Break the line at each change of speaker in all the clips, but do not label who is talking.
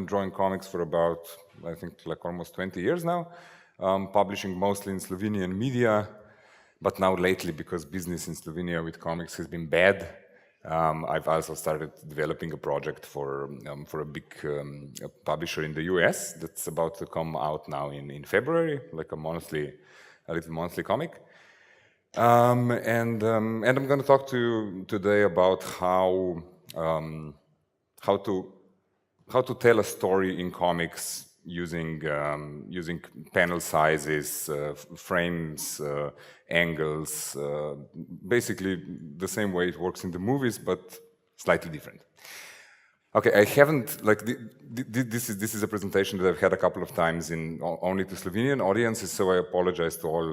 been drawing comics for about, I think, like almost 20 years now, publishing mostly in Slovenian media, but now lately, because business in Slovenia with comics has been bad, I've also started developing a project for a big publisher in the US that's about to come out now in February, like a little monthly comic. And I'm going to talk to you today about how to tell a story in comics using panel sizes, frames, angles, basically the same way it works in the movies, but slightly different. Okay, I haven't, like, this is a presentation that I've had a couple of times only to Slovenian audiences, so I apologize to all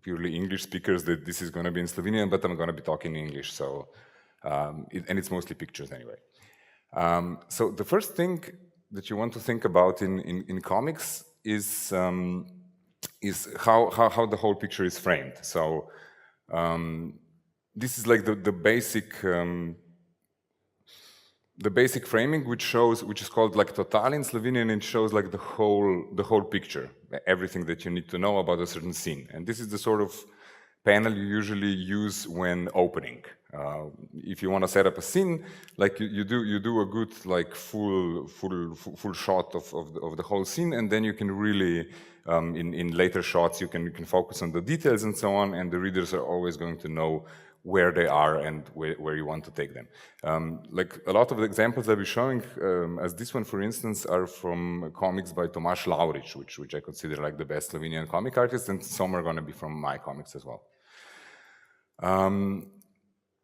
purely English speakers that this is going to be in Slovenian, but I'm going to be talking English, so, and it's mostly pictures anyway. So the first thing that you want to think about in comics is how the whole picture is framed. So this is like the basic framing, which is called like total in Slovenian, and it shows like the whole picture, everything that you need to know about a certain scene. And this is the sort of panel you usually use when opening. If you want to set up a scene, like you do a good like full shot of the whole scene, and then you can really in later shots you can focus on the details and so on, and the readers are always going to know where they are and where you want to take them. Like a lot of the examples I'll be showing, as this one for instance, are from comics by Tomaž Lavrič, which I consider like the best Slovenian comic artist, and some are going to be from my comics as well.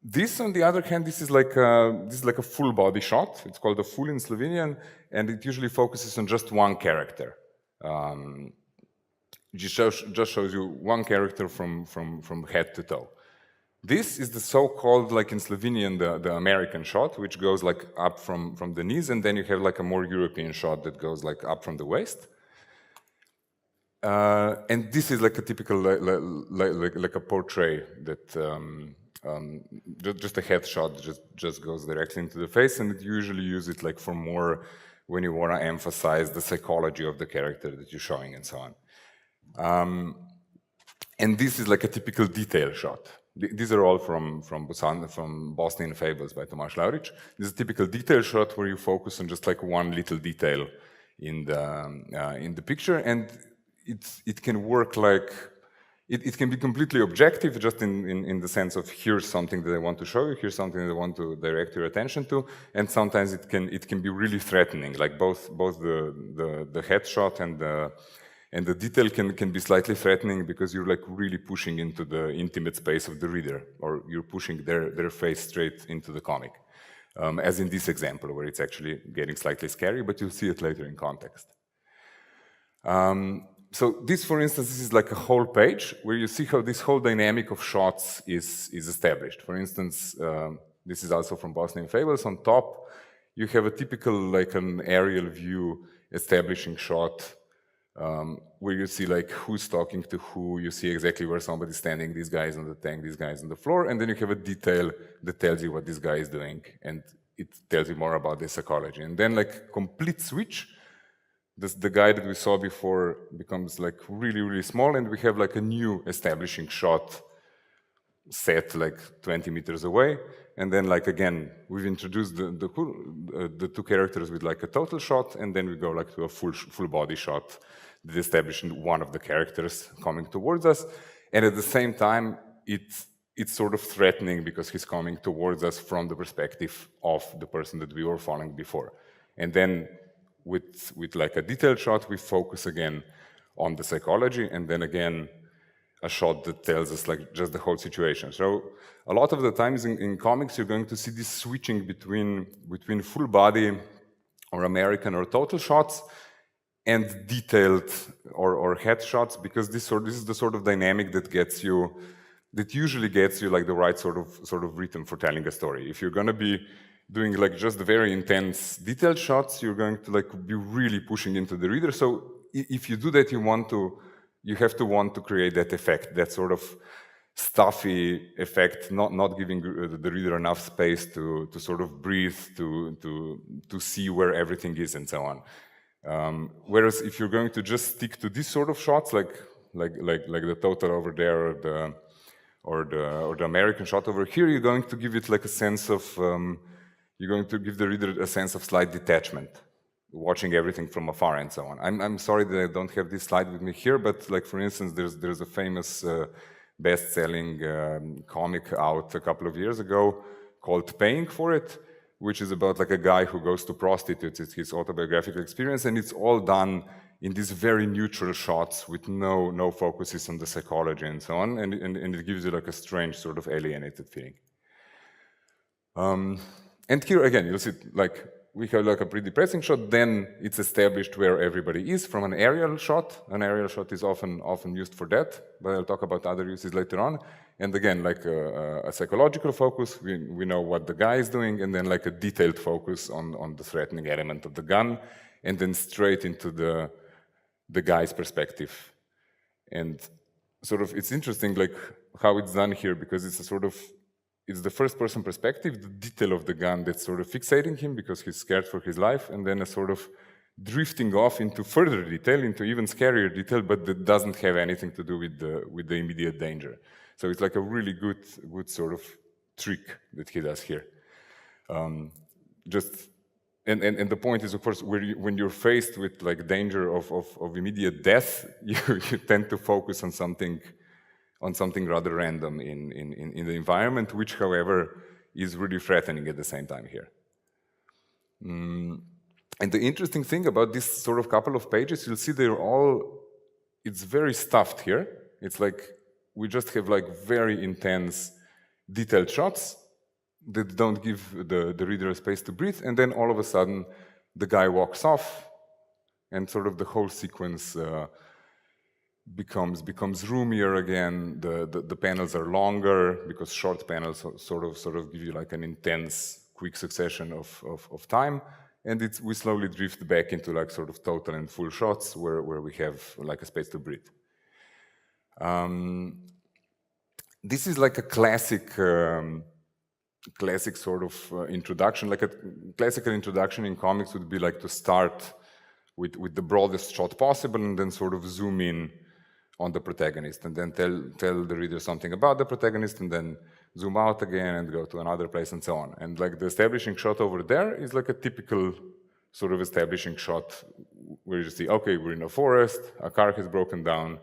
This, on the other hand, this is like a full body shot. It's called a full in Slovenian, and it usually focuses on just one character. It just shows you one character from head to toe. This is the so-called, like in Slovenian, the American shot, which goes like up from the knees, and then you have like a more European shot that goes like up from the waist. And this is like a typical, like a portrait that just a headshot just goes directly into the face, and you usually use it like for more when you want to emphasize the psychology of the character that you're showing and so on. And this is like a typical detail shot. These are all from Bosnian Fables by Tomaž Lavrič. This is a typical detail shot where you focus on just like one little detail in the picture, and it can work like it can be completely objective, just in the sense of here's something that I want to show you, here's something that I want to direct your attention to, and sometimes it can be really threatening, like both the headshot and the detail can be slightly threatening because you're like really pushing into the intimate space of the reader, or you're pushing their face straight into the comic, as in this example where it's actually getting slightly scary, but you'll see it later in context. So this, for instance, this is like a whole page where you see how this whole dynamic of shots is established. For instance, this is also from Bosnian Fables. On top, you have a typical like an aerial view establishing shot where you see like who's talking to who, you see exactly where somebody's standing, these guys on the tank, these guys on the floor, and then you have a detail that tells you what this guy is doing, and it tells you more about the psychology. And then like complete switch, the guy that we saw before becomes like really, really small, and we have like a new establishing shot set like 20 meters away. And then like again, we've introduced the two characters with like a total shot, and then we go like to a full body shot that establishes one of the characters coming towards us. And at the same time, it's sort of threatening because he's coming towards us from the perspective of the person that we were following before. And then with like a detailed shot, we focus again on the psychology, and then again a shot that tells us like just the whole situation. So a lot of the times in comics, you're going to see this switching between full body or American or total shots and detailed or head shots, because this is the sort of dynamic that usually gets you like the right sort of rhythm for telling a story. If you're going to be doing like just the very intense detailed shots, you're going to like be really pushing into the reader. So if you do that, you have to want to create that effect, that sort of stuffy effect, not giving the reader enough space to sort of breathe, to see where everything is, and so on. Whereas if you're going to just stick to this sort of shots, like the total over there, or the American shot over here, you're going to give it like a sense of you're going to give the reader a sense of slight detachment, watching everything from afar and so on. I'm sorry that I don't have this slide with me here, but like for instance, there's a famous best-selling comic out a couple of years ago called Paying for It, which is about like a guy who goes to prostitutes. It's his autobiographical experience, and it's all done in these very neutral shots with no focuses on the psychology and so on, and it gives you like a strange sort of alienated feeling. And here again, you'll see like we have like a pretty depressing shot, then it's established where everybody is from an aerial shot. An aerial shot is often used for that, but I'll talk about other uses later on. And again, like a psychological focus, we know what the guy is doing, and then like a detailed focus on the threatening element of the gun, and then straight into the guy's perspective. And sort of, it's interesting like how it's done here, because it's a sort of, it's the first person perspective, the detail of the gun that's sort of fixating him because he's scared for his life, and then a sort of drifting off into further detail, into even scarier detail, but that doesn't have anything to do with the immediate danger. So it's like a really good sort of trick that he does here. And the point is, of course, when you're faced with like danger of immediate death, you tend to focus on something rather random in the environment, which, however, is really threatening at the same time here. And the interesting thing about this sort of couple of pages, you'll see it's very stuffed here. It's like we just have like very intense detailed shots that don't give the reader a space to breathe, and then all of a sudden the guy walks off, and sort of the whole sequence becomes roomier again. The panels are longer because short panels sort of give you like an intense, quick succession of time, and we slowly drift back into like sort of total and full shots where we have like a space to breathe. This is like a classic sort of introduction. Like a classical introduction in comics would be like to start with the broadest shot possible, and then sort of zoom in on the protagonist, and then tell the reader something about the protagonist, and then zoom out again and go to another place and so on. And like the establishing shot over there is like a typical sort of establishing shot where you see, okay, we're in a forest, a car has broken down,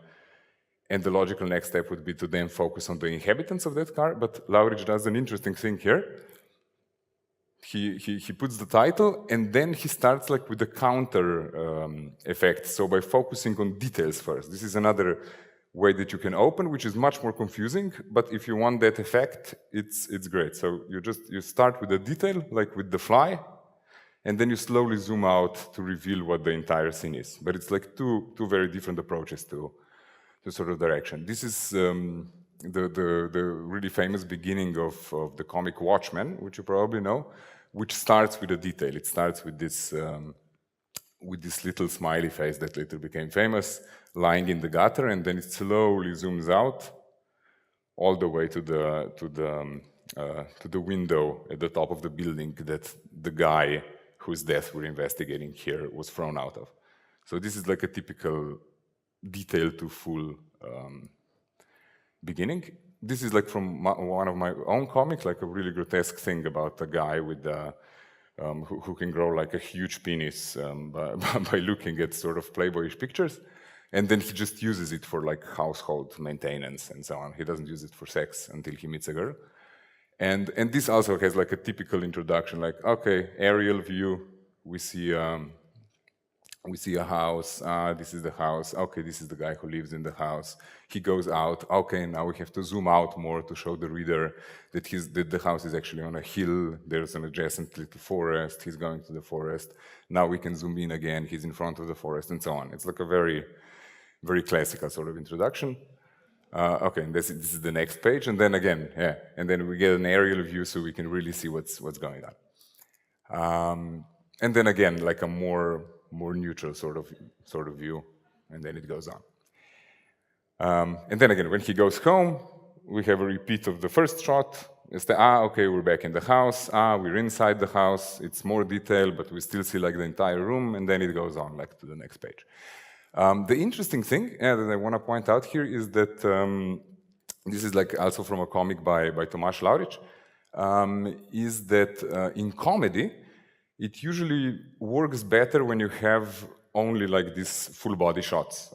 and the logical next step would be to then focus on the inhabitants of that car. But Laurich does an interesting thing here. He puts the title, and then he starts like with the counter effect. So by focusing on details first, this is another way that you can open, which is much more confusing. But if you want that effect, it's great. So you start with a detail, like with the fly, and then you slowly zoom out to reveal what the entire scene is. But it's like two very different approaches to sort of direction. This is the really famous beginning of the comic Watchmen, which you probably know, which starts with a detail. It starts with this little smiley face that later became famous, lying in the gutter, and then it slowly zooms out all the way to the window at the top of the building that the guy whose death we're investigating here was thrown out of. So this is like a typical detail to full beginning. This is like from one of my own comics, like a really grotesque thing about a guy with who can grow like a huge penis by looking at sort of playboyish pictures, and then he just uses it for like household maintenance and so on. He doesn't use it for sex until he meets a girl. And this also has like a typical introduction, like, okay, aerial view, we see a house, this is the house, okay, this is the guy who lives in the house. He goes out, okay, now we have to zoom out more to show the reader that the house is actually on a hill, there's an adjacent little forest, he's going to the forest. Now we can zoom in again, he's in front of the forest, and so on. It's like a very, very classical sort of introduction. Okay, and this is the next page, and then again, yeah, and then we get an aerial view so we can really see what's going on. And then again, like a more neutral sort of view, and then it goes on. And then again, when he goes home, we have a repeat of the first shot. It's the, okay, we're back in the house. We're inside the house. It's more detailed, but we still see like the entire room, and then it goes on like to the next page. The interesting thing that I want to point out here is that this is like also from a comic by Tomáš Laurič, is that in comedy, it usually works better when you have only like these full body shots.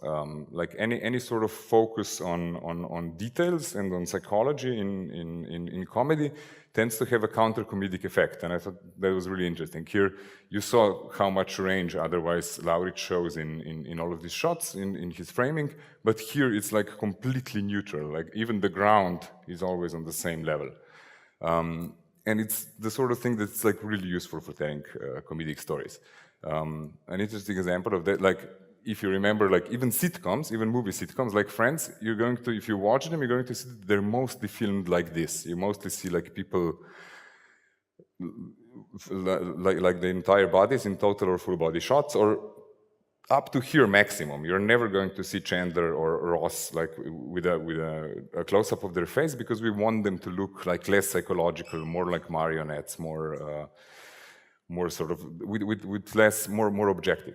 Like any sort of focus on details and on psychology in comedy tends to have a counter comedic effect, and I thought that was really interesting. Here you saw how much range otherwise Laurič shows in all of these shots in his framing, but here it's like completely neutral, like even the ground is always on the same level. And it's the sort of thing that's like really useful for telling comedic stories. An interesting example of that, like if you remember, like even sitcoms, even movie sitcoms like Friends, you're going to, if you watch them, you're going to see that they're mostly filmed like this. You mostly see like people, like the entire bodies in total or full body shots, or up to here maximum. You're never going to see Chandler or Ross like with a close-up of their face, because we want them to look like less psychological, more like marionettes, more sort of with less, more objective.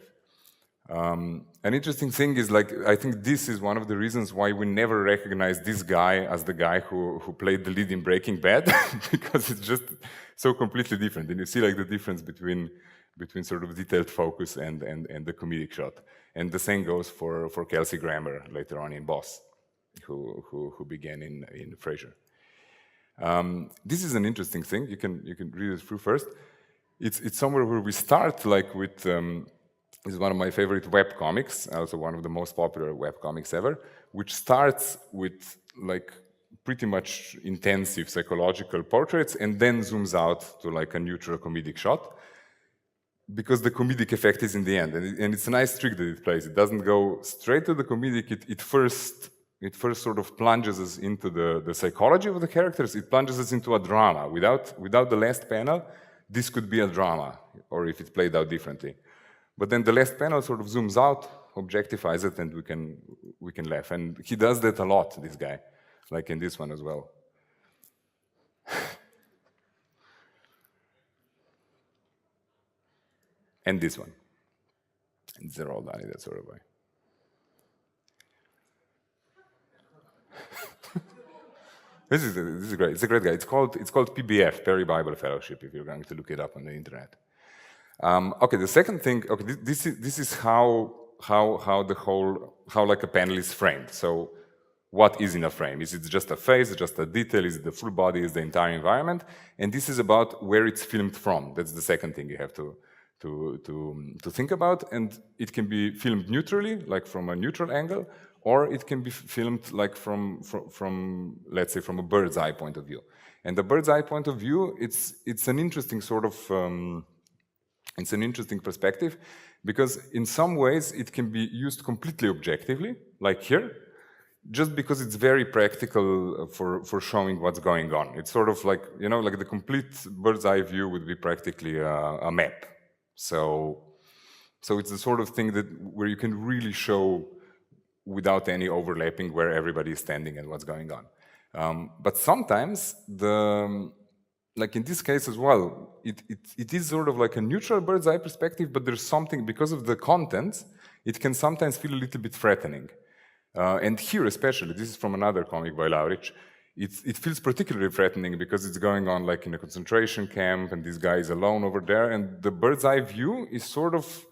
An interesting thing is, like, I think this is one of the reasons why we never recognize this guy as the guy who played the lead in Breaking Bad, because it's just so completely different. And you see like the difference between sort of detailed focus and the comedic shot. And the same goes for Kelsey Grammer later on in Boss, who began in Frasier. This is an interesting thing. You can read it through first. It's somewhere where we start like with, this is one of my favorite web comics, also one of the most popular web comics ever, which starts with like pretty much intensive psychological portraits and then zooms out to like a neutral comedic shot, because the comedic effect is in the end. And it's a nice trick that it plays. It doesn't go straight to the comedic. It first sort of plunges us into the psychology of the characters. It plunges us into a drama. Without the last panel, this could be a drama, or if it's played out differently. But then the last panel sort of zooms out, objectifies it, and we can laugh. And he does that a lot, this guy, like in this one as well. And this one. And they're all done in that sort of way. This is great. It's a great guy. It's called PBF, Perry Bible Fellowship, if you're going to look it up on the internet. Okay, the second thing. Okay, this is how like a panel is framed. So, what is in a frame? Is it just a face? Just a detail? Is it the full body? Is the entire environment? And this is about where it's filmed from. That's the second thing you have to think about. And it can be filmed neutrally, like from a neutral angle, or it can be filmed like from let's say from a bird's eye point of view. And the bird's eye point of view, it's an interesting sort of it's an interesting perspective, because in some ways it can be used completely objectively, like here, just because it's very practical for showing what's going on. It's sort of like, you know, like the complete bird's eye view would be practically a map. So it's the sort of thing where you can really show without any overlapping where everybody is standing and what's going on. But sometimes like in this case as well, it is sort of like a neutral bird's eye perspective, but there's something, because of the content, it can sometimes feel a little bit threatening. And here especially, this is from another comic by Laurič, it feels particularly threatening because it's going on like in a concentration camp, and this guy is alone over there, and the bird's eye view is sort of,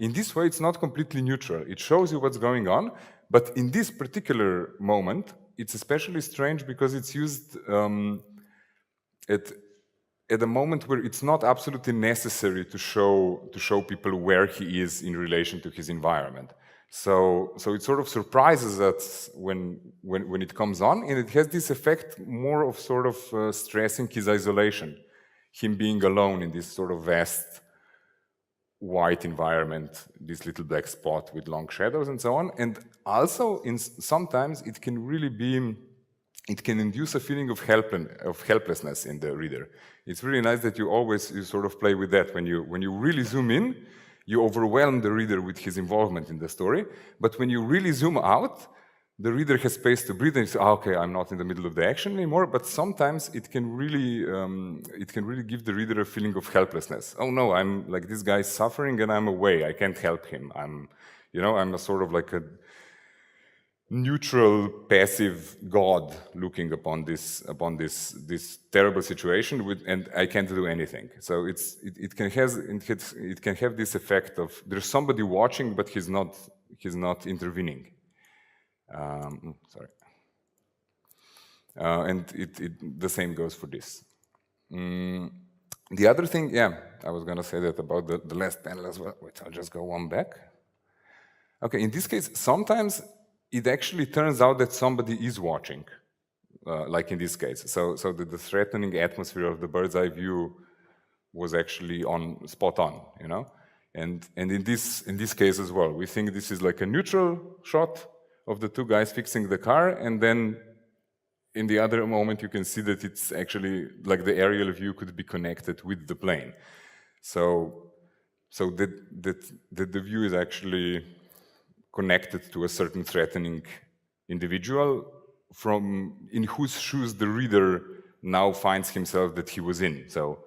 in this way, it's not completely neutral. It shows you what's going on, but in this particular moment, it's especially strange because it's used at a moment where it's not absolutely necessary to show people where he is in relation to his environment. So it sort of surprises us when it comes on, and it has this effect more of sort of stressing his isolation, him being alone in this sort of vast white environment, this little black spot with long shadows and so on. And also, sometimes it can really be, it can induce a feeling of helplessness in the reader. It's really nice that you sort of play with that. When you really zoom in, you overwhelm the reader with his involvement in the story. But when you really zoom out, the reader has space to breathe and say, okay, I'm not in the middle of the action anymore, but sometimes it can really give the reader a feeling of helplessness. Oh no, I'm like, this guy's suffering and I'm away, I can't help him. I'm a sort of like a neutral, passive god looking upon this terrible situation, and I can't do anything. So it can have this effect of there's somebody watching, but he's not intervening. Sorry. And the same goes for this. The other thing, yeah, I was going to say that about the last panel as well. Wait, I'll just go one back. Okay, in this case, sometimes it actually turns out that somebody is watching, like in this case. So the threatening atmosphere of the bird's eye view was actually spot on, you know. And in this case as well, we think this is like a neutral shot of the two guys fixing the car, and then in the other moment you can see that it's actually like the aerial view could be connected with the plane. So that the view is actually connected to a certain threatening individual in whose shoes the reader now finds himself that he was in. So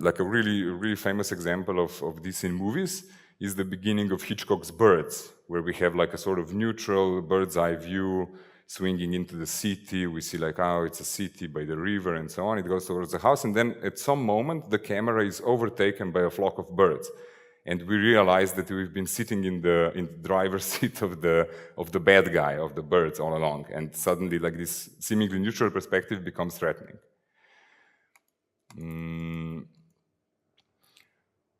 like a really famous example of this in movies is the beginning of Hitchcock's Birds, where we have like a sort of neutral bird's eye view swinging into the city. We see like, oh, it's a city by the river and so on. It goes towards the house, and then at some moment the camera is overtaken by a flock of birds. And we realize that we've been sitting in the driver's seat of the bad guy, of the birds all along. And suddenly like this seemingly neutral perspective becomes threatening.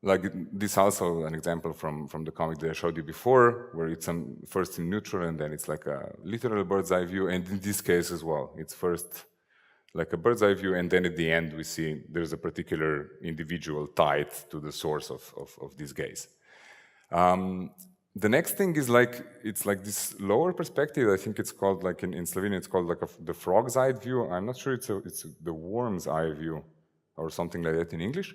Like this also an example from the comic that I showed you before, where it's first in neutral and then it's like a literal bird's eye view, and in this case as well, it's first like a bird's eye view, and then at the end we see there's a particular individual tied to the source of this gaze. The next thing is like, it's like this lower perspective. I think it's called like in Slovenian, it's called like the frog's eye view. I'm not sure it's the worm's eye view or something like that in English.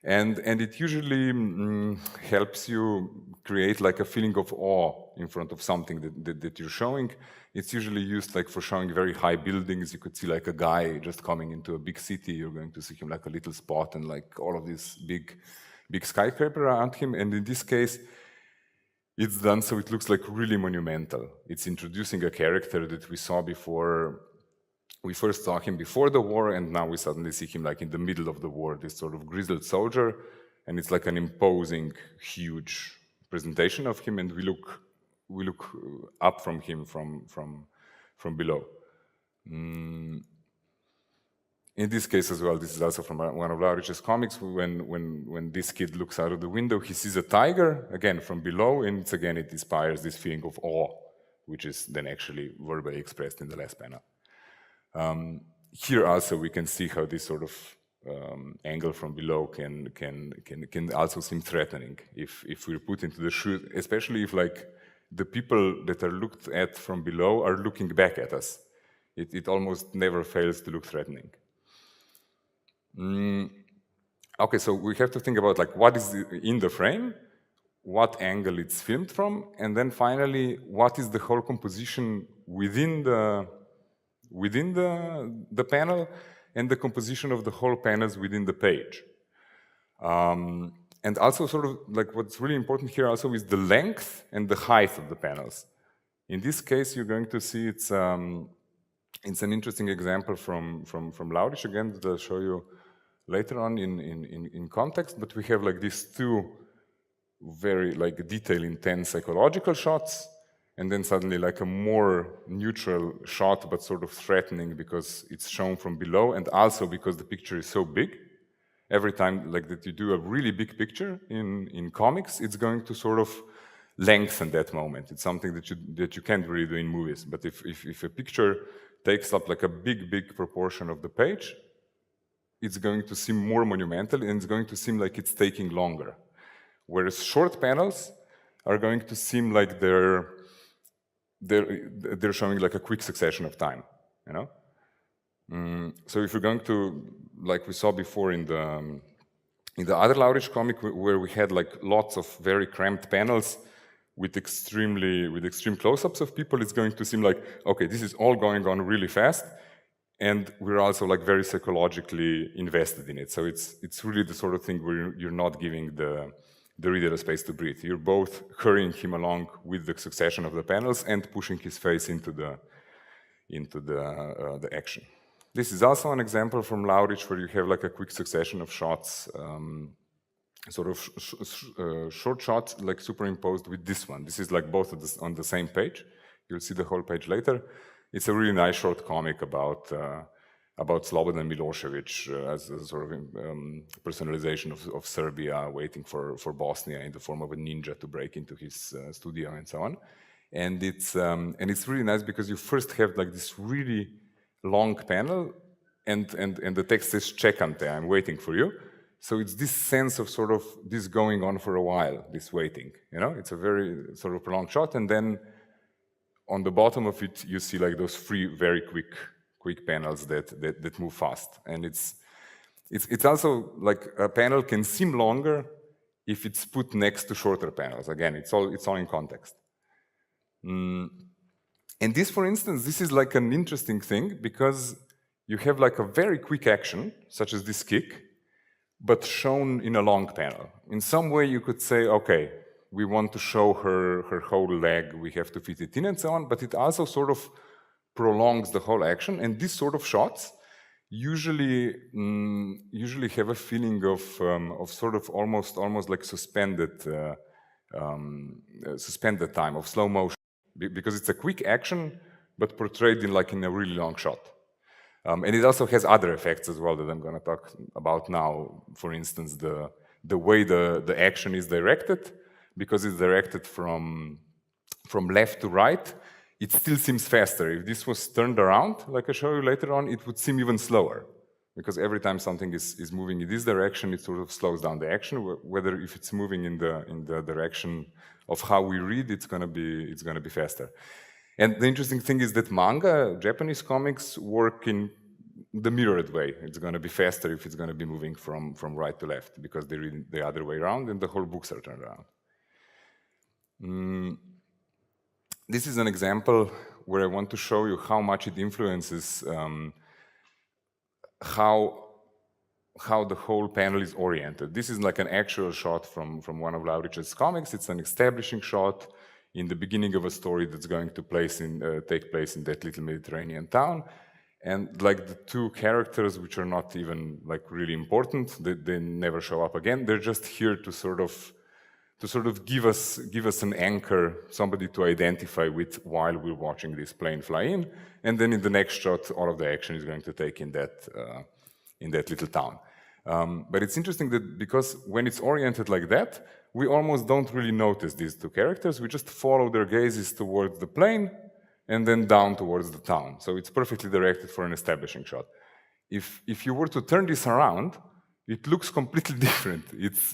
And it usually helps you create like a feeling of awe in front of something that you're showing. It's usually used like for showing very high buildings. You could see like a guy just coming into a big city. You're going to see him like a little spot and like all of this big skyscraper around him. And in this case, it's done so it looks like really monumental. It's introducing a character that we saw before. We first saw him before the war, and now we suddenly see him like in the middle of the war, this sort of grizzled soldier, and it's like an imposing, huge presentation of him, and we look up from him from below. In this case as well, this is also from one of Lunaček's comics. When this kid looks out of the window, he sees a tiger again from below, and it inspires this feeling of awe, which is then actually verbally expressed in the last panel. Here also we can see how this sort of angle from below can also seem threatening if we're put into the shoes, especially if like the people that are looked at from below are looking back at us. It almost never fails to look threatening. Okay, so we have to think about like what is in the frame, what angle it's filmed from, and then finally what is the whole composition within the panel and the composition of the whole panels within the page. And also sort of like what's really important here also is the length and the height of the panels. In this case, you're going to see it's an interesting example from Lunaček again that I'll show you later on in context, but we have like these two very like detail intense psychological shots, and then suddenly like a more neutral shot, but sort of threatening because it's shown from below, and also because the picture is so big. Every time like that you do a really big picture in comics, it's going to sort of lengthen that moment. It's something that you can't really do in movies. But if a picture takes up like a big proportion of the page, it's going to seem more monumental, and it's going to seem like it's taking longer. Whereas short panels are going to seem like they're showing like a quick succession of time, you know? So if you're going to, like we saw before in the other Lunaček comic, where we had like lots of very cramped panels, with extreme close-ups of people, it's going to seem like, okay, this is all going on really fast, and we're also like very psychologically invested in it. So it's really the sort of thing where you're not giving the reader a space to breathe. You're both hurrying him along with the succession of the panels and pushing his face into the action. This is also an example from Laurich where you have like a quick succession of shots, sort of short shots like superimposed with this one. This is like both on the same page. You'll see the whole page later. It's a really nice short comic about Slobodan Milosevic as a sort of personalization of Serbia waiting for Bosnia in the form of a ninja to break into his studio and so on. And it's really nice because you first have like this really long panel and the text says "Čekam te," I'm waiting for you. So it's this sense of sort of this going on for a while, this waiting, you know? It's a very sort of prolonged shot, and then on the bottom of it, you see like those three very quick panels that move fast. And it's also like a panel can seem longer if it's put next to shorter panels. Again, it's all in context. And this, for instance, this is like an interesting thing because you have like a very quick action, such as this kick, but shown in a long panel. In some way, you could say, okay, we want to show her whole leg, we have to fit it in and so on, but it also sort of prolongs the whole action. And these sort of shots usually have a feeling of sort of almost like suspended time, of slow motion, because it's a quick action, but portrayed in a really long shot. And it also has other effects as well that I'm going to talk about now. For instance, the way the action is directed, because it's directed from left to right, it still seems faster. If this was turned around, like I show you later on, it would seem even slower, because every time something is moving in this direction, it sort of slows down the action. Whether if it's moving in the direction of how we read, it's going to be faster. And the interesting thing is that manga, Japanese comics, work in the mirrored way. It's going to be faster if it's going to be moving from right to left, because they read the other way around and the whole books are turned around. This is an example where I want to show you how much it influences how the whole panel is oriented. This is like an actual shot from one of Laurich's comics. It's an establishing shot in the beginning of a story that's going to take place in that little Mediterranean town. And like the two characters, which are not even like really important, they never show up again. They're just here to sort of give us an anchor, somebody to identify with while we're watching this plane fly in. And then in the next shot, all of the action is going to take in that little town. But it's interesting that because when it's oriented like that, we almost don't really notice these two characters. We just follow their gazes towards the plane and then down towards the town. So it's perfectly directed for an establishing shot. If you were to turn this around, it looks completely different.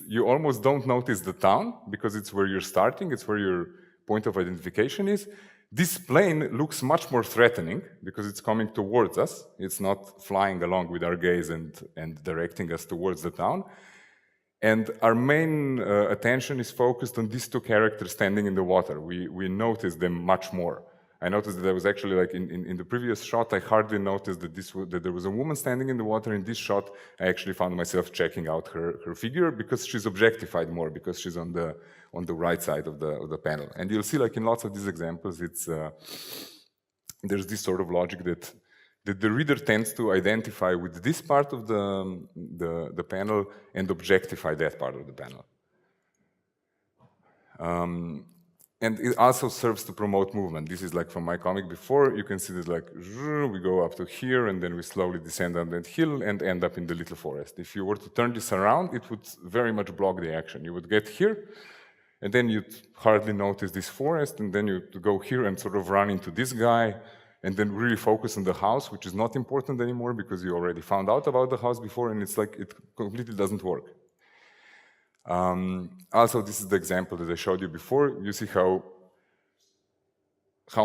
You almost don't notice the town because it's where you're starting, it's where your point of identification is. This plane looks much more threatening because it's coming towards us. It's not flying along with our gaze and directing us towards the town. And our main attention is focused on these two characters standing in the water. We notice them much more. I noticed that I was actually like in the previous shot, I hardly noticed that there was a woman standing in the water. In this shot, I actually found myself checking out her figure because she's objectified more, because she's on the right side of the panel. And you'll see, like in lots of these examples, there's this sort of logic that the reader tends to identify with this part of the panel and objectify that part of the panel. And it also serves to promote movement. This is like from my comic before. You can see that like we go up to here and then we slowly descend on that hill and end up in the little forest. If you were to turn this around, it would very much block the action. You would get here and then you'd hardly notice this forest, and then you'd go here and sort of run into this guy and then really focus on the house, which is not important anymore because you already found out about the house before, and it's like it completely doesn't work. Also, this is the example that I showed you before. You see how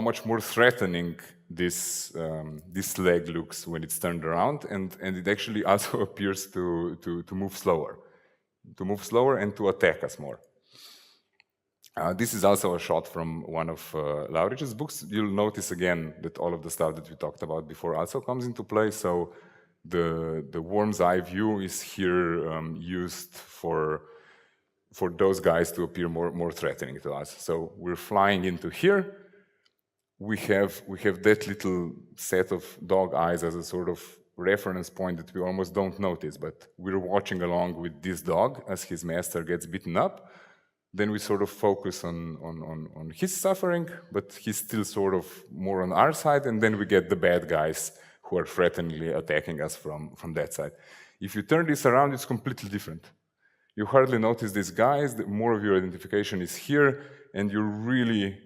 much more threatening this leg looks when it's turned around, and it actually also appears to move slower and to attack us more. This is also a shot from one of Laurich's books. You'll notice again that all of the stuff that we talked about before also comes into play. So the worm's eye view is here used for those guys to appear more threatening to us. So we're flying into here. We have that little set of dog eyes as a sort of reference point that we almost don't notice, but we're watching along with this dog as his master gets beaten up. Then we sort of focus on his suffering, but he's still sort of more on our side, and then we get the bad guys who are threateningly attacking us from that side. If you turn this around, it's completely different. You hardly notice these guys, more of your identification is here, and you're really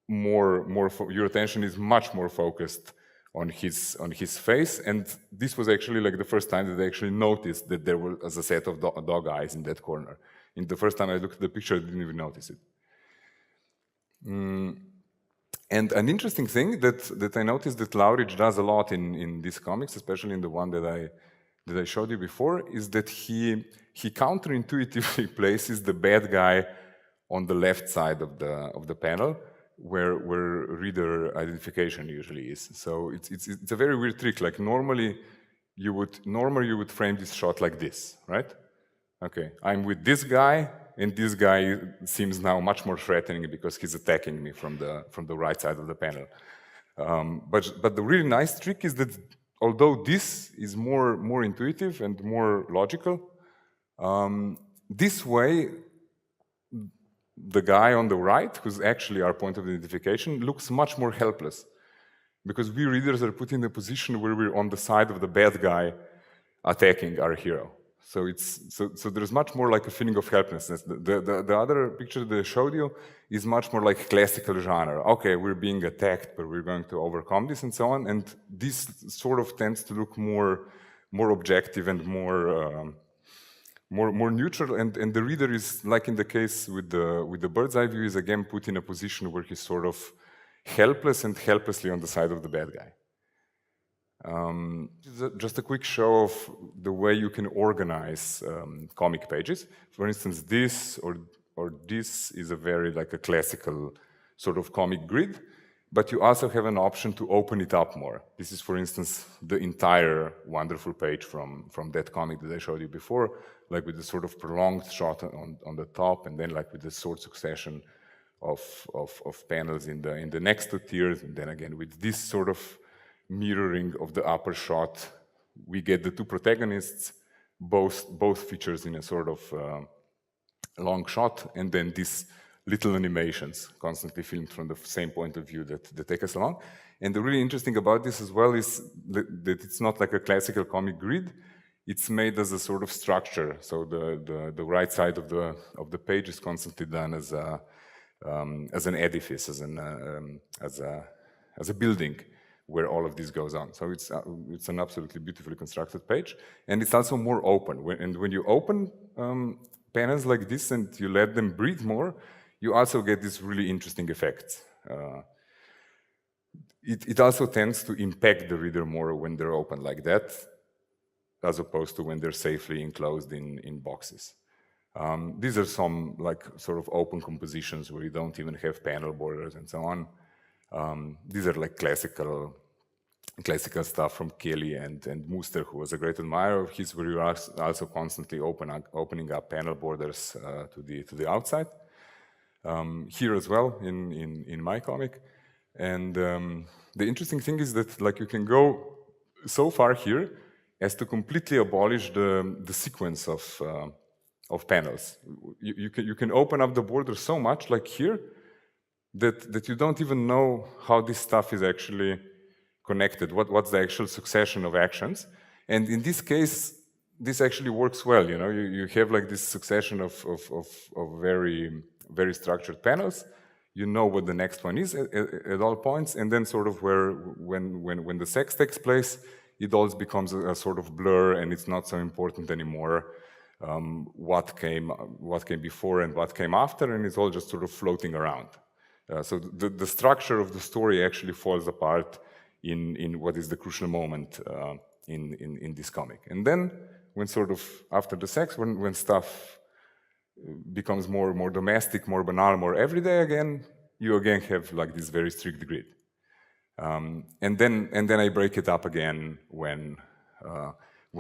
your attention is much more focused on his face, and this was actually like the first time that I actually noticed that there was a set of dog eyes in that corner. In the first time I looked at the picture, I didn't even notice it. And an interesting thing that I noticed that Laurich does a lot in these comics, especially in the one that I showed you before, is that he counterintuitively places the bad guy on the left side of the panel, where reader identification usually is. So it's a very weird trick. Like normally you would frame this shot like this, right? Okay, I'm with this guy, and this guy seems now much more threatening because he's attacking me from the right side of the panel. But the really nice trick is that although this is more intuitive and more logical, this way the guy on the right, who's actually our point of identification, looks much more helpless, because we readers are put in a position where we're on the side of the bad guy attacking our hero. So there's much more like a feeling of helplessness. The other picture that I showed you is much more like classical genre. Okay, we're being attacked, but we're going to overcome this and so on. And this sort of tends to look more objective and more neutral. And the reader is, like in the case with the bird's eye view, is again put in a position where he's sort of helpless and helplessly on the side of the bad guy. Just a quick show of the way you can organize comic pages. For instance, this or this is a very like a classical sort of comic grid, but you also have an option to open it up more. This is, for instance, the entire wonderful page from that comic that I showed you before, like with the sort of prolonged shot on the top, and then like with the short succession of panels in the next two tiers, and then again with this sort of mirroring of the upper shot, we get the two protagonists, both features in a sort of long shot, and then these little animations constantly filmed from the same point of view that take us along. And the really interesting about this as well is that it's not like a classical comic grid. It's made as a sort of structure. So the right side of the page is constantly done as an edifice, as a building, where all of this goes on. So it's an absolutely beautifully constructed page, and it's also more open. When you open panels like this and you let them breathe more, you also get these really interesting effects. It also tends to impact the reader more when they're open like that, as opposed to when they're safely enclosed in boxes. These are some like sort of open compositions where you don't even have panel borders and so on. These are like classical stuff from Kelly and Muster, who was a great admirer of his, where you're also constantly opening up panel borders to the outside. Here as well in my comic. And the interesting thing is that like you can go so far here as to completely abolish the sequence of panels. You can open up the border so much, like here, that you don't even know how this stuff is actually connected, what's the actual succession of actions. And in this case, this actually works well. You know, you have like this succession of very structured panels. You know what the next one is at all points, and then sort of when the sex takes place, it all becomes a sort of blur, and it's not so important anymore what came before and what came after, and it's all just sort of floating around. So the structure of the story actually falls apart in what is the crucial moment in this comic. And then when sort of after the sex, when stuff becomes more domestic, more banal, more everyday again, you again have like this very strict grid. And then I break it up again when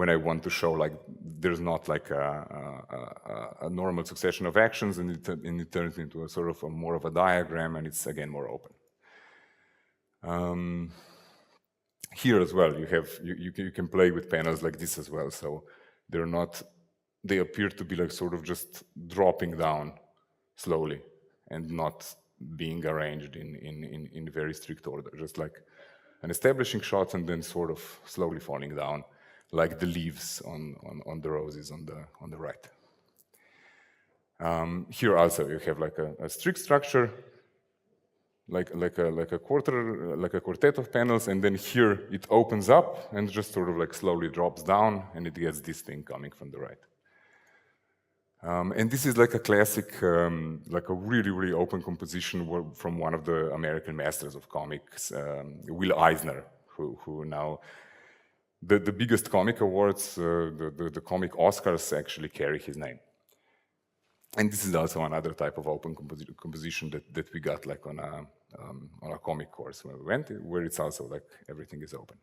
I want to show like there's not like a normal succession of actions, and it turns into a sort of more of a diagram, and it's again more open. Here as well, you can play with panels like this as well. So they appear to be like sort of just dropping down slowly and not being arranged in very strict order, just like an establishing shot and then sort of slowly falling down, like the leaves on the roses on the right. Here also you have like a strict structure, like a quartet of panels, and then here it opens up and just sort of like slowly drops down, and it gets this thing coming from the right. And this is like a classic, like a really open composition from one of the American masters of comics, Will Eisner, who now the biggest comic awards, the comic Oscars actually carry his name. And this is also another type of open composition that we got like on a comic course when we went, where it's also like everything is open.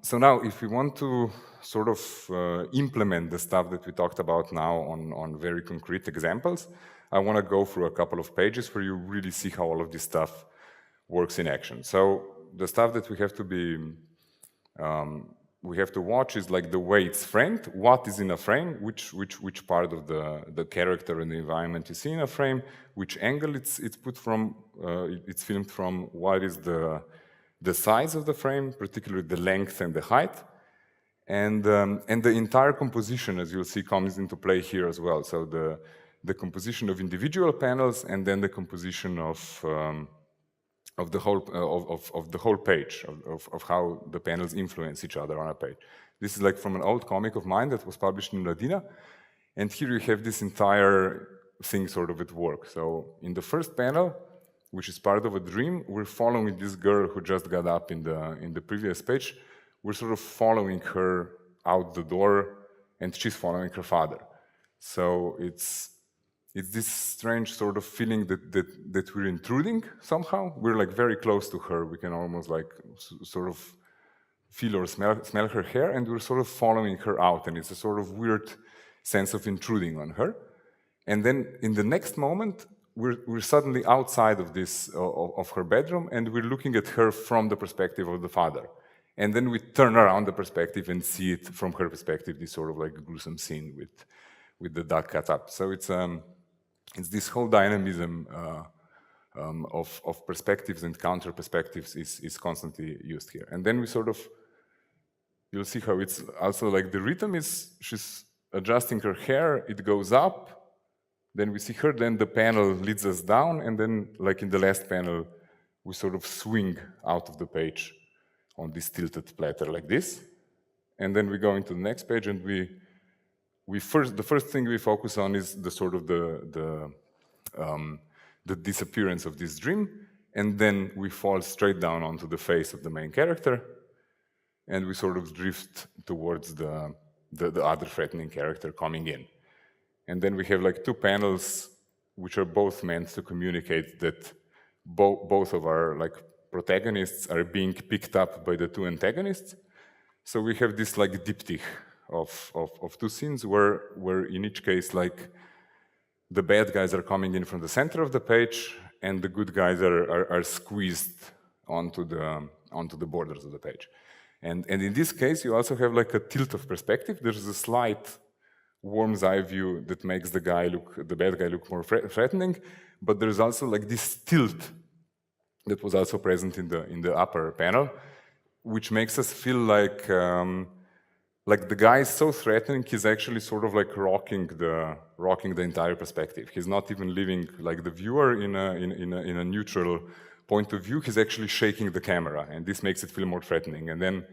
So now, if we want to sort of implement the stuff that we talked about now on very concrete examples, I want to go through a couple of pages where you really see how all of this stuff works in action. So the stuff that we have to watch is like the way it's framed, what is in a frame, which part of the character and the environment you see in a frame, which angle it's put from, it's filmed from, what is the size of the frame, particularly the length and the height, and the entire composition, as you'll see, comes into play here as well. So the composition of individual panels, and then the composition of the whole page, of how the panels influence each other on a page. This is like from an old comic of mine that was published in Ladina, and here you have this entire thing sort of at work. So in the first panel, which is part of a dream, we're following this girl who just got up in the previous page. We're sort of following her out the door, and she's following her father. So it's this strange sort of feeling that we're intruding somehow. We're like very close to her. We can almost like sort of feel or smell her hair, and we're sort of following her out, and it's a sort of weird sense of intruding on her. And then in the next moment, we're suddenly outside of this of her bedroom, and we're looking at her from the perspective of the father. And then we turn around the perspective and see it from her perspective, this sort of like gruesome scene with the duck cut up. So it's this whole dynamism of perspectives and counter perspectives is constantly used here. And then we sort of, you'll see how it's also like the rhythm is, she's adjusting her hair, it goes up, then we see her, then the panel leads us down, and then like in the last panel, we sort of swing out of the page on this tilted platter like this. And then we go into the next page, and the first thing we focus on is the sort of the disappearance of this dream, and then we fall straight down onto the face of the main character, and we sort of drift towards the other threatening character coming in. And then we have like two panels which are both meant to communicate that both of our like protagonists are being picked up by the two antagonists. So we have this like diptych of two scenes where in each case like the bad guys are coming in from the center of the page, and the good guys are squeezed onto the borders of the page. And in this case, you also have like a tilt of perspective. There's a slight worm's eye view that makes the bad guy look more threatening, but there's also like this tilt that was also present in the upper panel, which makes us feel like the guy is so threatening, he's actually sort of like rocking the entire perspective. He's not even leaving like the viewer in a neutral point of view. He's actually shaking the camera, and this makes it feel more threatening. And then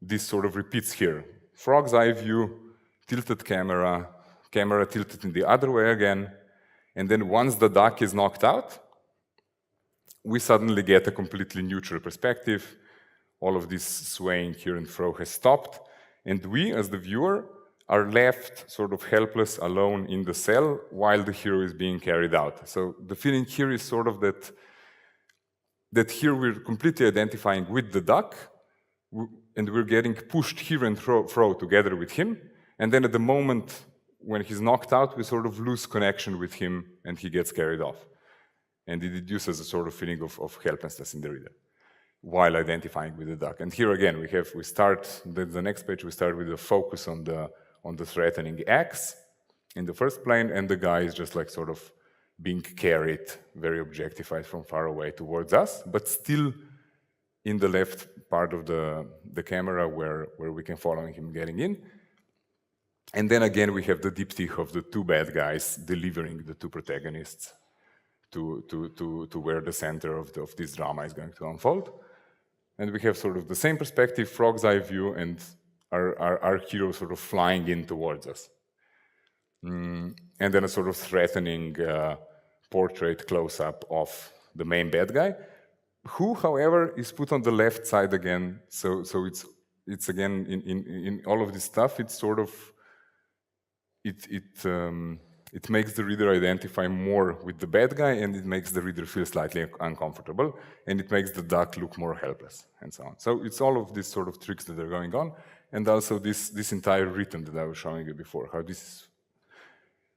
this sort of repeats here: frog's eye view, tilted camera tilted in the other way again, and then once the duck is knocked out, we suddenly get a completely neutral perspective. All of this swaying here and fro has stopped, and we, as the viewer, are left sort of helpless, alone in the cell while the hero is being carried out. So the feeling here is sort of that here we're completely identifying with the duck, and we're getting pushed here and fro together with him, and then at the moment when he's knocked out, we sort of lose connection with him and he gets carried off. And it induces a sort of feeling of helplessness in the reader while identifying with the duck. And here again, we start, the next page, we start with a focus on the threatening X in the first plane, and the guy is just like sort of being carried, very objectified from far away towards us, but still in the left part of the camera where we can follow him getting in. And then again, we have the diptych of the two bad guys delivering the two protagonists to where the center of this drama is going to unfold. And we have sort of the same perspective, frog's eye view, and our hero sort of flying in towards us. And then a sort of threatening portrait close-up of the main bad guy, who, however, is put on the left side again. So it's again, in all of this stuff, it's sort of, it makes the reader identify more with the bad guy, and it makes the reader feel slightly uncomfortable, and it makes the duck look more helpless, and so on. So it's all of these sort of tricks that are going on, and also this entire rhythm that I was showing you before, how this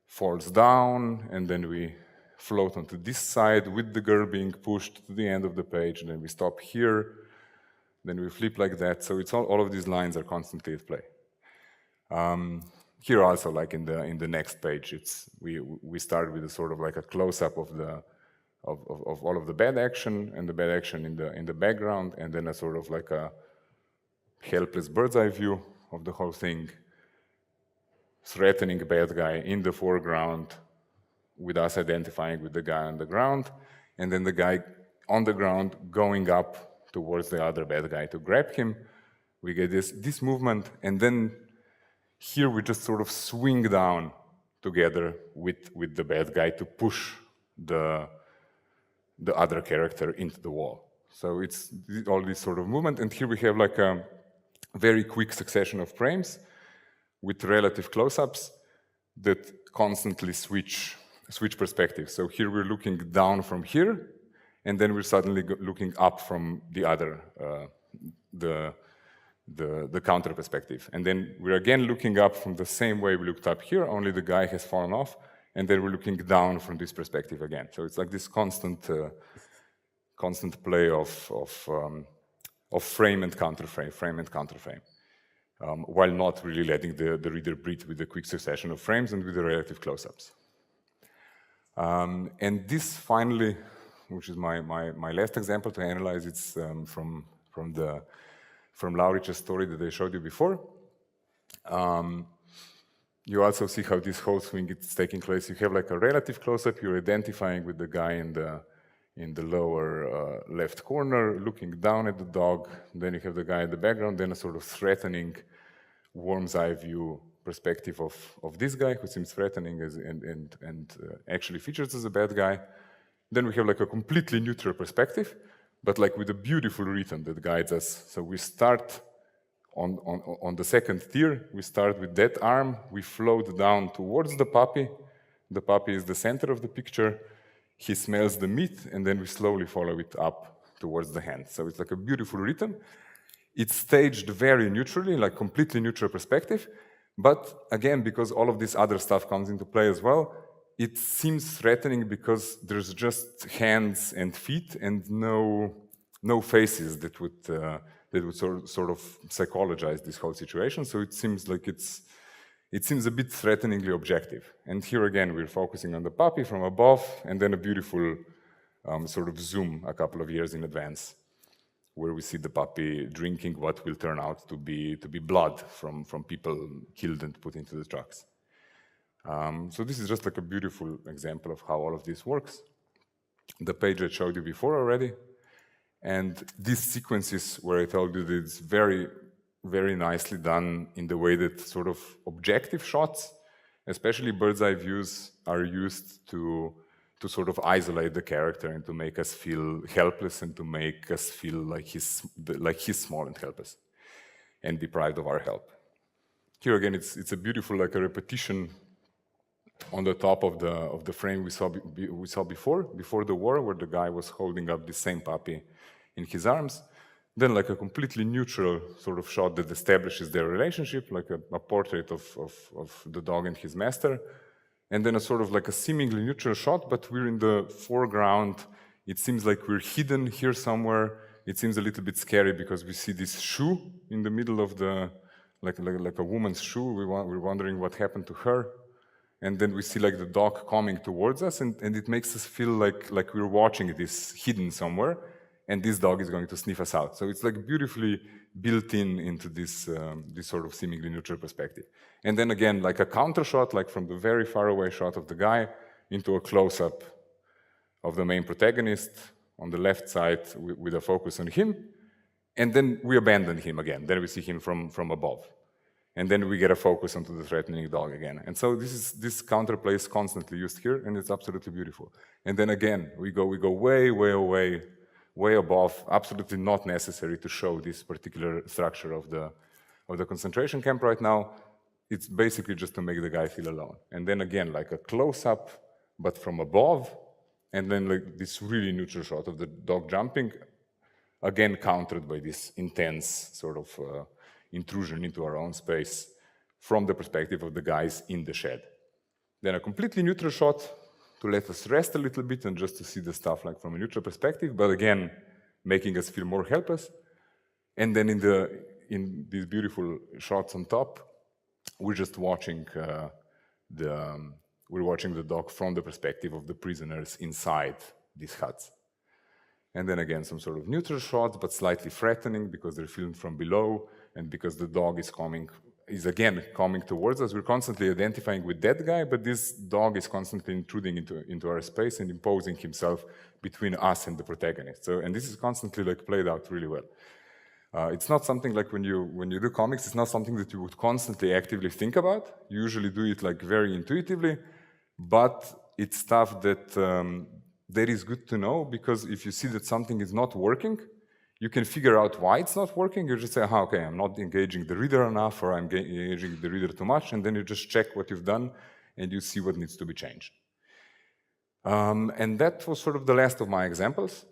falls down, and then we float onto this side with the girl being pushed to the end of the page, and then we stop here, then we flip like that. So it's all of these lines are constantly at play. Here also, like in the next page, we start with a sort of like a close-up of all of the bad action, and the bad action in the background, and then a sort of like a helpless bird's eye view of the whole thing, threatening bad guy in the foreground, with us identifying with the guy on the ground, and then the guy on the ground going up towards the other bad guy to grab him. We get this movement, and then here we just sort of swing down together with the bad guy to push the other character into the wall. So it's all this sort of movement, and here we have like a very quick succession of frames with relative close-ups that constantly switch perspectives. So here we're looking down from here, and then we're suddenly looking up from the other, the counter perspective. And then we're again looking up from the same way we looked up here, only the guy has fallen off, and then we're looking down from this perspective again. So it's like this constant play of frame and counterframe, while not really letting the reader breathe with a quick succession of frames and with the relative close-ups. And this finally, which is my last example to analyze, it's from Laurich's story that I showed you before. You also see how this whole swing is taking place. You have like a relative close-up, you're identifying with the guy in the lower left corner, looking down at the dog, then you have the guy in the background, then a sort of threatening worm's eye view perspective of this guy who seems threatening and actually features as a bad guy. Then we have like a completely neutral perspective, but like with a beautiful rhythm that guides us. So we start on the second tier, we start with that arm, we float down towards the puppy. The puppy is the center of the picture. He smells the meat, and then we slowly follow it up towards the hand. So it's like a beautiful rhythm. It's staged very neutrally, like completely neutral perspective. But again, because all of this other stuff comes into play as well, it seems threatening because there's just hands and feet and no faces that would sort of psychologize this whole situation. So it seems like it seems a bit threateningly objective. And here again, we're focusing on the puppy from above, and then a beautiful sort of zoom a couple of years in advance, where we see the puppy drinking what will turn out to be blood from people killed and put into the trucks. So this is just like a beautiful example of how all of this works. The page I showed you before already. And these sequences where I told you that it's very, very nicely done in the way that sort of objective shots, especially bird's eye views, are used to sort of isolate the character and to make us feel helpless and to make us feel like he's small and helpless and deprived of our help. Here again, it's a beautiful like a repetition on the top of the frame we saw before the war, where the guy was holding up the same puppy in his arms. Then like a completely neutral sort of shot that establishes their relationship, like a portrait of the dog and his master. And then a sort of like a seemingly neutral shot, but we're in the foreground. It seems like we're hidden here somewhere. It seems a little bit scary because we see this shoe in the middle of the, like a woman's shoe. We're wondering what happened to her. And then we see like the dog coming towards us, and it makes us feel like we're watching this hidden somewhere, and this dog is going to sniff us out. So it's like beautifully built into this sort of seemingly neutral perspective. And then again, like a counter shot, like from the very far away shot of the guy into a close-up of the main protagonist on the left side with a focus on him. And then we abandon him again. Then we see him from above. And then we get a focus onto the threatening dog again. And so this counterplay is constantly used here, and it's absolutely beautiful. And then again, we go way, way away, way above, absolutely not necessary to show this particular structure of the concentration camp right now. It's basically just to make the guy feel alone. And then again, like a close-up, but from above, and then like this really neutral shot of the dog jumping, again countered by this intense sort of intrusion into our own space from the perspective of the guys in the shed. Then a completely neutral shot to let us rest a little bit and just to see the stuff like from a neutral perspective, but again, making us feel more helpless. And then in these beautiful shots on top, we're just watching the dog from the perspective of the prisoners inside these huts. And then again, some sort of neutral shots, but slightly threatening because they're filmed from below, and because the dog is again coming towards us. We're constantly identifying with that guy, but this dog is constantly intruding into our space and imposing himself between us and the protagonist. So, and this is constantly like played out really well. It's not something like when you do comics, it's not something that you would constantly actively think about. You usually do it like very intuitively, but it's stuff that is good to know, because if you see that something is not working, you can figure out why it's not working. You just say, okay, I'm not engaging the reader enough, or I'm engaging the reader too much, and then you just check what you've done, and you see what needs to be changed. And that was sort of the last of my examples.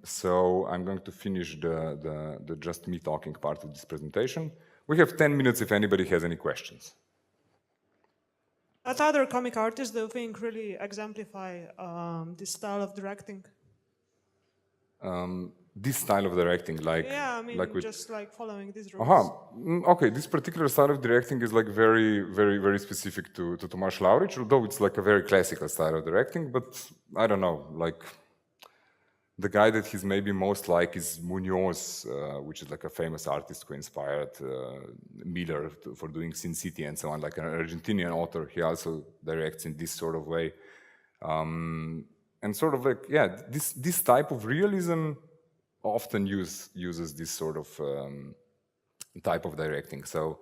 So I'm going to finish the just me talking part of this presentation. We have 10 minutes if anybody has any questions.
What other comic artists do you think really exemplify this style of directing?
This style of directing, like...
Yeah, I mean,
like
just like following these rules.
Okay, this particular style of directing is like very, very, very specific to Tomasz Laurić, although it's like a very classical style of directing, but I don't know, like... The guy that he's maybe most like is Munoz, which is like a famous artist who inspired Miller for doing Sin City and so on, like an Argentinian author. He also directs in this sort of way. And sort of like, yeah, this type of realism often uses this sort of type of directing. So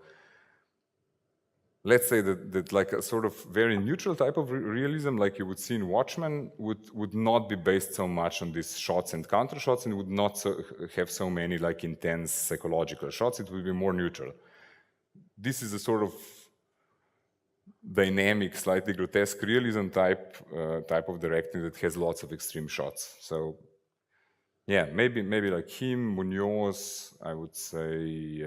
let's say that like a sort of very neutral type of realism, like you would see in Watchmen, would not be based so much on these shots and counter shots, and would not have so many like intense psychological shots. It would be more neutral. This is a sort of dynamic, slightly grotesque realism type of directing that has lots of extreme shots. So yeah, maybe like him, Munoz, I would say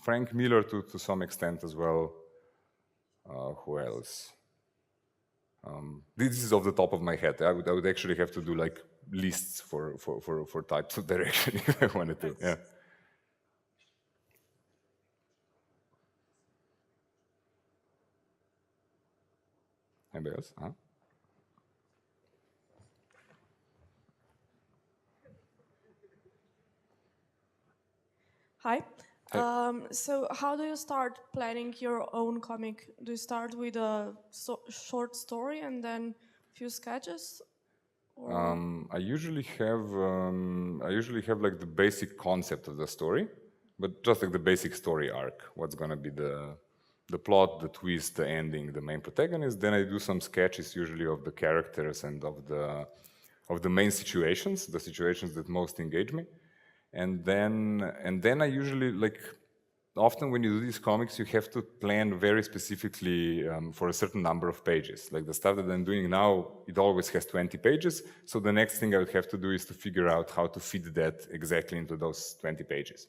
Frank Miller to some extent as well. Who else? This is off the top of my head. I would actually have to do like lists for types of direction if I wanted to. Yeah. Anybody else? Huh?
Hi. So how do you start planning your own comic? Do you start with a short story and then a few sketches?
I usually have like the basic concept of the story, but just like the basic story arc. What's gonna be the plot, the twist, the ending, the main protagonist. Then I do some sketches usually of the characters and of the main situations, the situations that most engage me. And then I usually like often when you do these comics, you have to plan very specifically for a certain number of pages. Like the stuff that I'm doing now, it always has 20 pages. So the next thing I would have to do is to figure out how to fit that exactly into those 20 pages.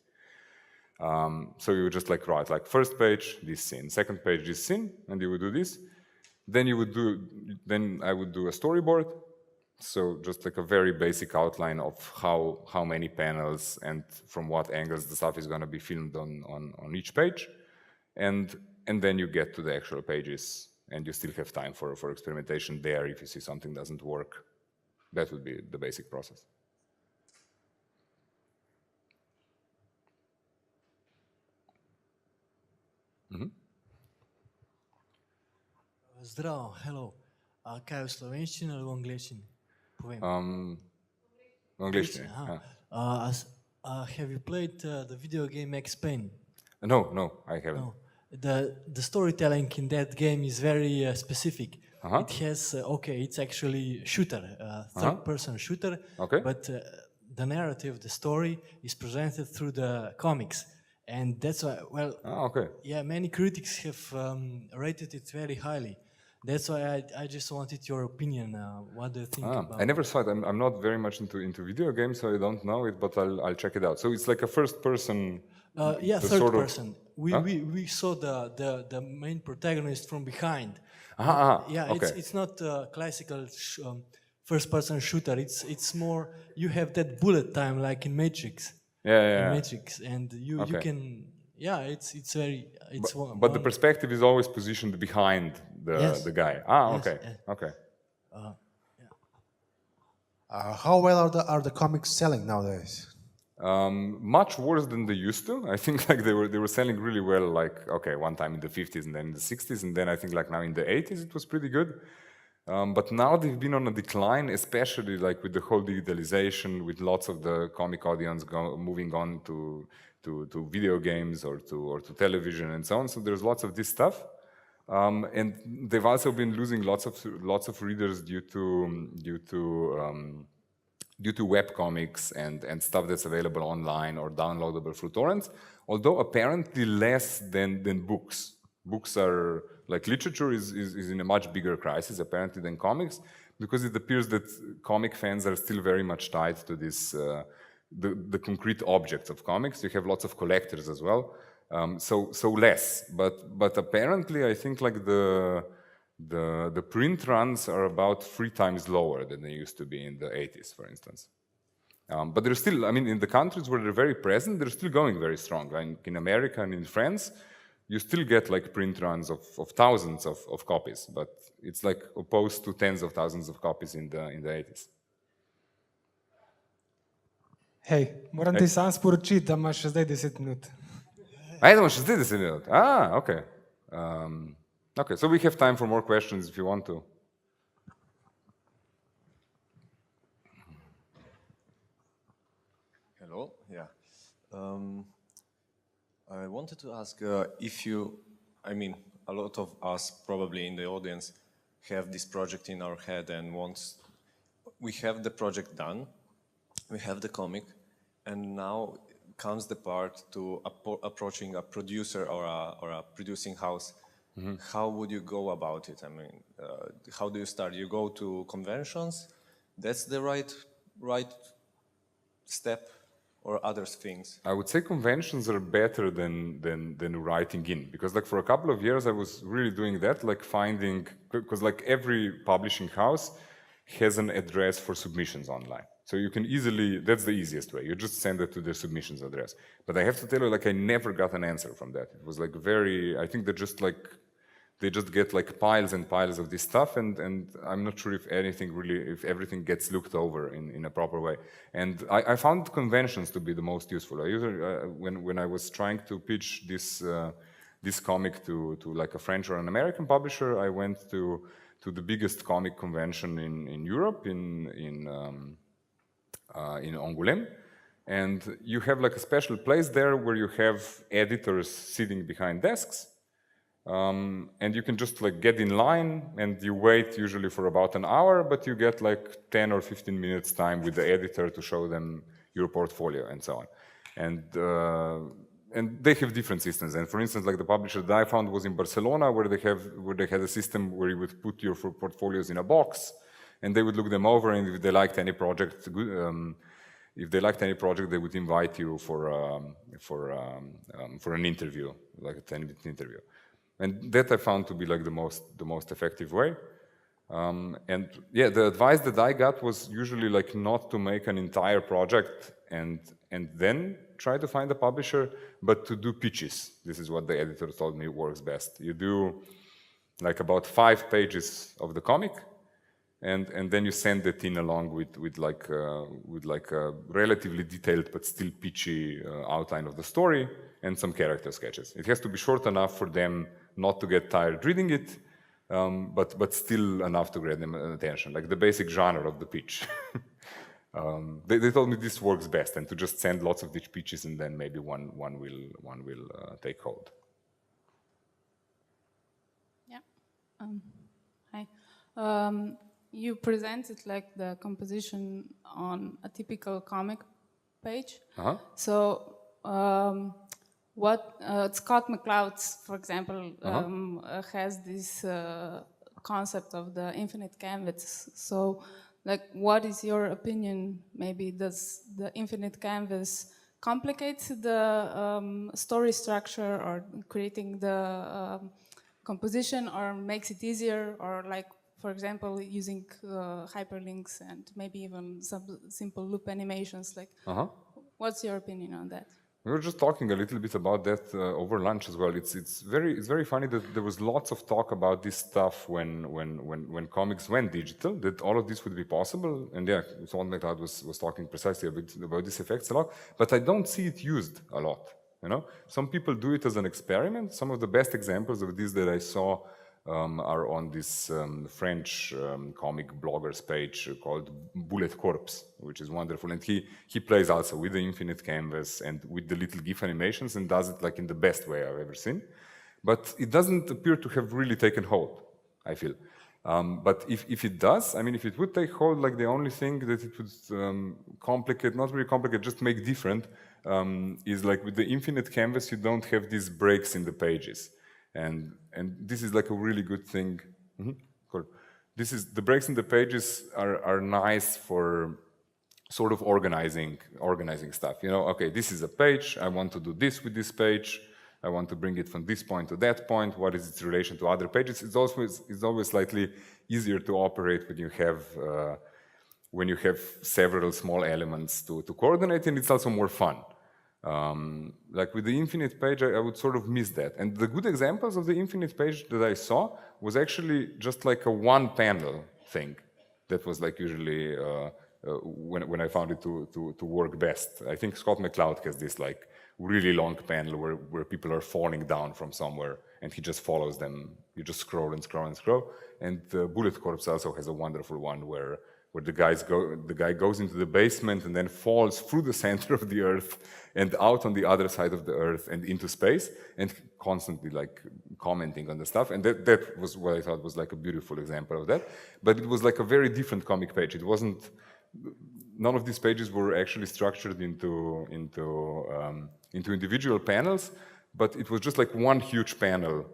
So you would just like write like first page, this scene, second page, this scene, and you would do this. Then I would do a storyboard. So just like a very basic outline of how many panels and from what angles the stuff is going to be filmed on each page. And then you get to the actual pages and you still have time for experimentation there if you see something doesn't work. That would be the basic process. Mm-hmm.
Zdravo, hello. Kaj v slovenščini ali v angleščini? Povem.
Angliščini.
Have you played the video game Max Payne?
No, I haven't.
No. The storytelling in that game is very specific. It has, it's actually shooter, third-person shooter, but the narrative, the story is presented through the comics. And that's why, many critics have rated it very highly. That's why I just wanted your opinion. What do you think about it?
I never saw it. I'm not very much into video games, so I don't know it, but I'll check it out. So it's like a first person.
Third person. We saw the main protagonist from behind. It's not a classical first person shooter. It's more, you have that bullet time like in Matrix. In Matrix, and you can, it's very,
but the perspective is always positioned behind the guy. Okay.
How well are the comics selling nowadays?
Much worse than they used to. I think like they were selling really well, like one time in the 50s and then in the 60s, and then I think like now in the 80s it was pretty good. But now they've been on a decline, especially like with the whole digitalization, with lots of the comic audience moving on to video games or to television and so on. So there's lots of this stuff, and they've also been losing lots of readers due to web comics and stuff that's available online or downloadable through torrents. Although apparently less than books. Books are, like literature is in a much bigger crisis apparently than comics, because it appears that comic fans are still very much tied to this, the concrete objects of comics. You have lots of collectors as well, so less. But apparently I think like the print runs are about 3 times lower than they used to be in the 80s, for instance. But they're still, I mean, in the countries where they're very present, they're still going very strong. In America and in France, you still get like print runs of thousands of copies, but it's like opposed to tens of thousands of copies in the 80s.
Hej, moram ti sam sporočiti, da imaš še zdaj 10 minut.
Idemo še zdaj 10 minut. Okay. Okay, so we have time for more questions if you want to.
Hello, yeah. I wanted to ask if you, I mean, a lot of us probably in the audience have this project in our head, and once we have the project done, we have the comic, and now comes the part to approaching a producer or a producing house. Mm-hmm. How would you go about it? I mean, how do you start? You go to conventions? That's the right step? Or other things?
I would say conventions are better than writing in, because like for a couple of years I was really doing that, like finding, because like every publishing house has an address for submissions online. So you can easily, that's the easiest way, you just send it to their submissions address. But I have to tell you, like I never got an answer from that. It was like very, I think they just get like piles and piles of this stuff, and I'm not sure if everything gets looked over in a proper way. And I found conventions to be the most useful. I usually, when I was trying to pitch this comic to like a French or an American publisher, I went to the biggest comic convention in Europe, in Angoulême. And you have like a special place there where you have editors sitting behind desks. And you can just like get in line and you wait usually for about an hour, but you get like 10 or 15 minutes time with the editor to show them your portfolio and so on. And they have different systems. And for instance, like the publisher that I found was in Barcelona, where they had a system where you would put your portfolios in a box, and they would look them over, and if they liked any project, they would invite you for an interview, like a 10-minute interview. And that I found to be like the most effective way. And yeah, the advice that I got was usually like not to make an entire project and then try to find a publisher, but to do pitches. This is what the editor told me works best. You do like about 5 pages of the comic, and then you send it in along with like a relatively detailed but still pitchy outline of the story and some character sketches. It has to be short enough for them not to get tired reading it, but still enough to grab them attention, like the basic genre of the pitch. They told me this works best, and to just send lots of these pitches, and then maybe one will take hold.
Yeah. Hi. You presented like the composition on a typical comic page. So Scott McCloud's, for example, has this concept of the infinite canvas. So, like, what is your opinion? Maybe does the infinite canvas complicate the story structure, or creating the composition, or makes it easier, or like, for example, using hyperlinks and maybe even some simple loop animations? Like, what's your opinion on that?
We were just talking a little bit about that over lunch as well. It's very funny that there was lots of talk about this stuff when comics went digital, that all of this would be possible. And yeah, Scott McCloud was talking precisely about these effects a lot, but I don't see it used a lot. You know, some people do it as an experiment. Some of the best examples of this that I saw are on this French comic bloggers page called Bullet Corps, which is wonderful. And he plays also with the infinite canvas and with the little GIF animations, and does it like in the best way I've ever seen. But it doesn't appear to have really taken hold, I feel. But if it does, I mean, if it would take hold, like the only thing that it would complicate, not really complicate, just make different, is like with the infinite canvas, you don't have these breaks in the pages. And this is like a really good thing. Cool. The breaks in the pages are nice for sort of organizing stuff. You know, okay, this is a page. I want to do this with this page. I want to bring it from this point to that point. What is its relation to other pages? It's always slightly easier to operate when you have several small elements to coordinate, and it's also more fun. Like with the infinite page, I would sort of miss that. And the good examples of the infinite page that I saw was actually just like a one-panel thing. That was like usually when I found it to work best. I think Scott McCloud has this like really long panel where people are falling down from somewhere, and he just follows them. You just scroll and scroll and scroll. And Bullet Corps also has a wonderful one where the guy goes into the basement and then falls through the center of the earth and out on the other side of the earth and into space, and constantly like commenting on the stuff. And that was what I thought was like a beautiful example of that. But it was like a very different comic page. It wasn't. None of these pages were actually structured into individual panels, but it was just like one huge panel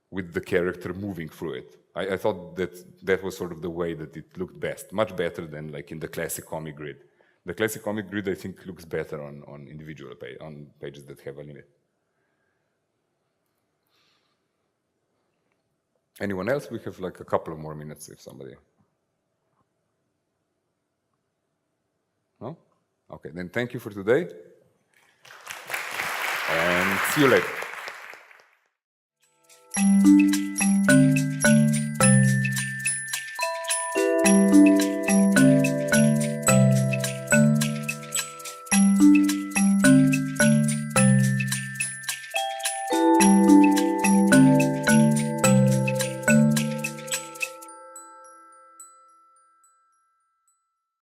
with the character moving through it. I thought that was sort of the way that it looked best, much better than like in the classic comic grid. The classic comic grid, I think, looks better on individual on pages that have a limit. Anyone else? We have like a couple of more minutes if somebody. No? Okay, then thank you for today. And see you later.